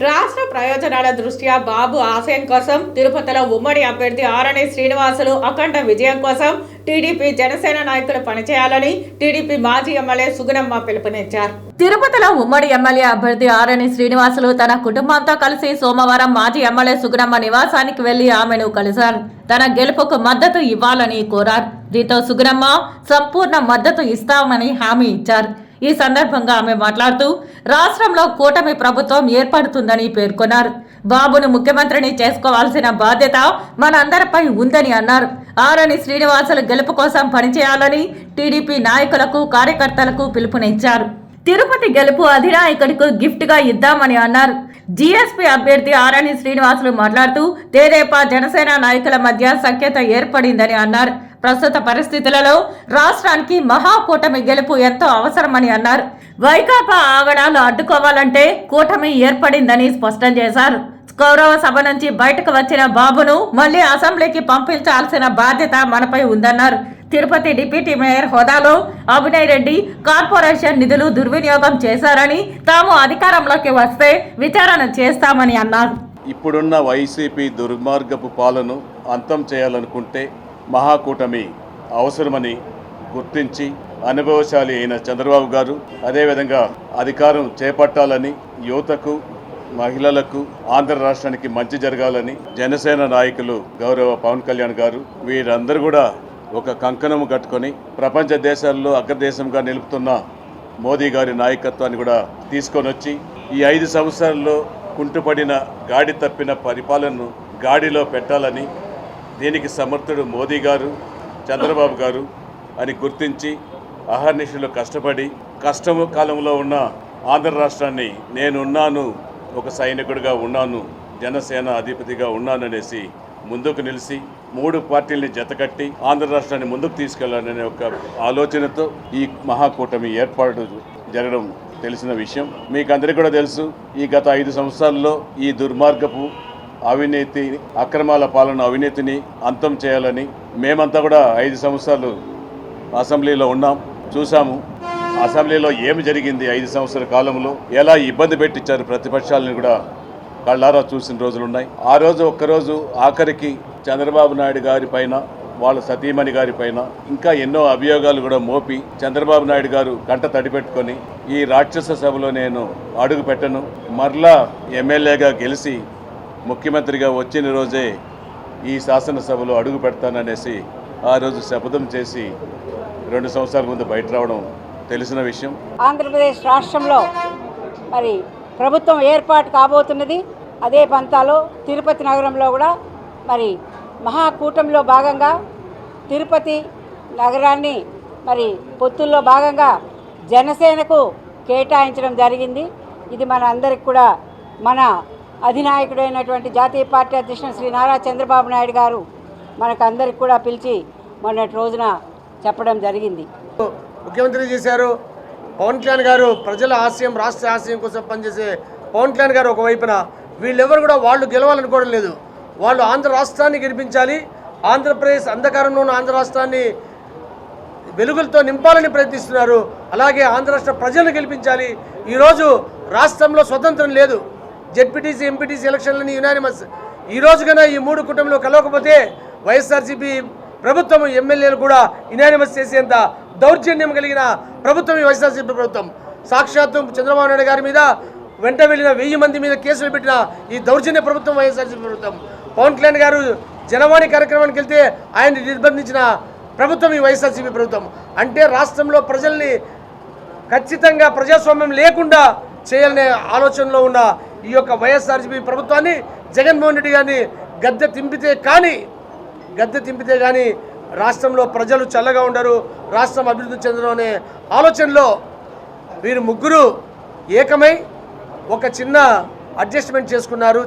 రాష్ట్ర ప్రయోజనాల దృష్ట్యా బాబు ఆశయం కోసం తిరుపతిలో ఉమ్మడి అభ్యర్థి ఆరణి శ్రీనివాసులు అఖండ విజయం కోసం టీడీపీ జనసేన నాయకులు పనిచేయాలని టీడీపీ మాజీ ఎమ్మెల్యే సుగుణమ్మ పిలుపునిచ్చారు. తిరుపతిలో ఉమ్మడి ఎమ్మెల్యే అభ్యర్థి ఆరణి శ్రీనివాసులు తన కుటుంబంతో కలిసి సోమవారం మాజీ ఎమ్మెల్యే సుగుణమ్మ నివాసానికి వెళ్లి ఆమెను కలిశారు. తన గెలుపుకు మద్దతు ఇవ్వాలని కోరారు. దీంతో సుగుణమ్మ సంపూర్ణ మద్దతు ఇస్తామని హామీ ఇచ్చారు. ఈ సందర్భంగా ఆమె మాట్లాడుతూ రాష్ట్రంలో కూటమి ప్రభుత్వం ఏర్పడుతుందని పేర్కొన్నారు. బాబును ముఖ్యమంత్రిని చేసుకోవాల్సిన బాధ్యత మనందరిపై ఉందని అన్నారు. ఆరణి శ్రీనివాసులు గెలుపు కోసం పనిచేయాలని టీడీపీ నాయకులకు కార్యకర్తలకు పిలుపునిచ్చారు. తిరుపతి గెలుపు అధినాయకుడికి గిఫ్ట్ గా ఇద్దామని అన్నారు. జీఎస్పీ అభ్యర్థి ఆరణి శ్రీనివాసులు మాట్లాడుతూ తెదేపా జనసేన నాయకుల మధ్య సఖ్యత ఏర్పడిందని అన్నారు. ప్రస్తుత పరిస్థితులలో రాష్ట్రానికి మహాకూటమి గెలుపు ఎంతో అవసరమని అన్నారు. వైకాపా ఆగడాలు అడ్డుకోవాలంటే కూటమి ఏర్పడిందని స్పష్టం చేశారు. గౌరవ సభ నుంచి బయటకు వచ్చిన బాబును మళ్లీ అసెంబ్లీకి పంపించాల్సిన బాధ్యత మనపై ఉందన్నారు. తిరుపతి డిప్యూటీ మేయర్ హోదాలో అభినయ్ రెడ్డి కార్పొరేషన్ నిధులు దుర్వినియోగం చేశారని, తాము అధికారంలోకి వస్తే విచారణ చేస్తామని అన్నారు. ఇప్పుడున్న వైసీపీ దుర్మార్గపు పాలన అంతం చేయాలనుకుంటే మహాకూటమి అవసరమని గుర్తించి అనుభవశాలి అయిన చంద్రబాబు గారు అదేవిధంగా అధికారం చేపట్టాలని, యువతకు మహిళలకు ఆంధ్ర రాష్ట్రానికి మంచి జరగాలని జనసేన నాయకులు గౌరవ పవన్ కళ్యాణ్ గారు వీరందరూ కూడా ఒక కంకణము కట్టుకొని ప్రపంచ దేశాల్లో అగ్రదేశంగా నిలుపుతున్న మోదీ గారి నాయకత్వాన్ని కూడా తీసుకొని వచ్చి ఈ 5 సంవత్సరాల్లో కుంటుపడిన గాడి తప్పిన పరిపాలనను గాడిలో పెట్టాలని, దీనికి సమర్థుడు మోదీ గారు చంద్రబాబు గారు అని గుర్తించి అహర్నిశలు కష్టపడి కష్టము కాలంలో ఉన్న ఆంధ్ర రాష్ట్రాన్ని నేనున్నాను, ఒక సైనికుడిగా ఉన్నాను, జనసేన అధిపతిగా ఉన్నాననేసి ముందుకు నిలిచి 3 పార్టీల్ని జతకట్టి ఆంధ్ర రాష్ట్రాన్ని ముందుకు తీసుకెళ్లాలనే ఒక ఆలోచనతో ఈ మహాకూటమి ఏర్పాటు జరగడం తెలిసిన విషయం. మీకు అందరికీ కూడా తెలుసు, ఈ గత 5 సంవత్సరాల్లో ఈ దుర్మార్గపు అవినీతి అక్రమాల పాలన అవినీతిని అంతం చేయాలని మేమంతా కూడా 5 సంవత్సరాలు అసెంబ్లీలో ఉన్నాం, చూసాము. అసెంబ్లీలో ఏమి జరిగింది 5 సంవత్సరాల కాలంలో, ఎలా ఇబ్బంది పెట్టించారు ప్రతిపక్షాలను కూడా కళ్ళారా చూసిన రోజులున్నాయి. ఆ రోజు ఒక్కరోజు ఆఖరికి చంద్రబాబు నాయుడు గారి పైన, వాళ్ళ సతీమణి గారి పైన ఇంకా ఎన్నో అభియోగాలు కూడా మోపి చంద్రబాబు నాయుడు గారు కంట తడిపెట్టుకొని ఈ రాక్షస సభలో నేను అడుగు పెట్టను, మరలా ఎమ్మెల్యేగా గెలిచి ముఖ్యమంత్రిగా వచ్చిన రోజే ఈ శాసనసభలో అడుగు పెడతాననేసి ఆ రోజు శపథం చేసి 2 సంవత్సరాల ముందు బయట రావడం తెలిసిన విషయం. ఆంధ్రప్రదేశ్ రాష్ట్రంలో మరి ప్రభుత్వం ఏర్పాటు కాబోతున్నది. అదే పంతాలో తిరుపతి నగరంలో కూడా మరి మహాకూటమిలో భాగంగా తిరుపతి నగరాన్ని మరి పొత్తుల్లో భాగంగా జనసేనకు కేటాయించడం జరిగింది. ఇది మన అందరికి కూడా మన అధినాయకుడైనటువంటి జాతీయ పార్టీ అధ్యక్షుడు శ్రీ నారా చంద్రబాబు నాయుడు గారు మనకు అందరికి కూడా పిలిచి మొన్నటి రోజున చెప్పడం జరిగింది. ముఖ్యమంత్రి చేశారు పవన్ కళ్యాణ్ గారు, ప్రజల ఆశయం రాష్ట్ర ఆశయం కోసం పనిచేసే పవన్ కళ్యాణ్ గారు ఒకవైపున, వీళ్ళెవరు కూడా వాళ్ళు గెలవాలనుకోవడం లేదు, వాళ్ళు ఆంధ్ర రాష్ట్రాన్ని గెలిపించాలి, ఆంధ్రప్రదేశ్ అంధకారంలో ఉన్న ఆంధ్ర రాష్ట్రాన్ని వెలుగులతో నింపాలని ప్రయత్నిస్తున్నారు. అలాగే ఆంధ్ర రాష్ట్ర ప్రజలను గెలిపించాలి. ఈరోజు రాష్ట్రంలో స్వతంత్రం లేదు. జెడ్పీటీసీ ఎంపీటీసీ ఎలక్షన్లని యునానిమస్. ఈ రోజు కన్నా ఈ 3 కూటమిలో కలవకపోతే వైఎస్ఆర్సీపీ ప్రభుత్వం ఎమ్మెల్యేలు కూడా యునానిమస్ చేసేంత దౌర్జన్యం కలిగిన ప్రభుత్వం ఈ వైఎస్ఆర్సీపీ ప్రభుత్వం. సాక్షాత్తు చంద్రబాబు నాయుడు గారి మీద వెంట వెళ్ళిన 1000 మంది మీద కేసులు పెట్టిన ఈ దౌర్జన్య ప్రభుత్వం వైఎస్ఆర్సీపీ ప్రభుత్వం. పవన్ కళ్యాణ్ గారు జనవాణి కార్యక్రమానికి వెళ్తే ఆయన్ని నిర్బంధించిన ప్రభుత్వం ఈ వైఎస్ఆర్సీపీ ప్రభుత్వం. అంటే రాష్ట్రంలో ప్రజల్ని ఖచ్చితంగా ప్రజాస్వామ్యం లేకుండా చేయాలనే ఆలోచనలో ఉన్న ఈ యొక్క వైఎస్ఆర్సీపీ ప్రభుత్వాన్ని జగన్మోహన్ రెడ్డి గారిని గద్దె తింపితే కానీ రాష్ట్రంలో ప్రజలు చల్లగా ఉండరు, రాష్ట్రం అభివృద్ధి చెందడం అనే ఆలోచనలో వీరు ముగ్గురు ఏకమై ఒక చిన్న అడ్జస్ట్మెంట్ చేసుకున్నారు.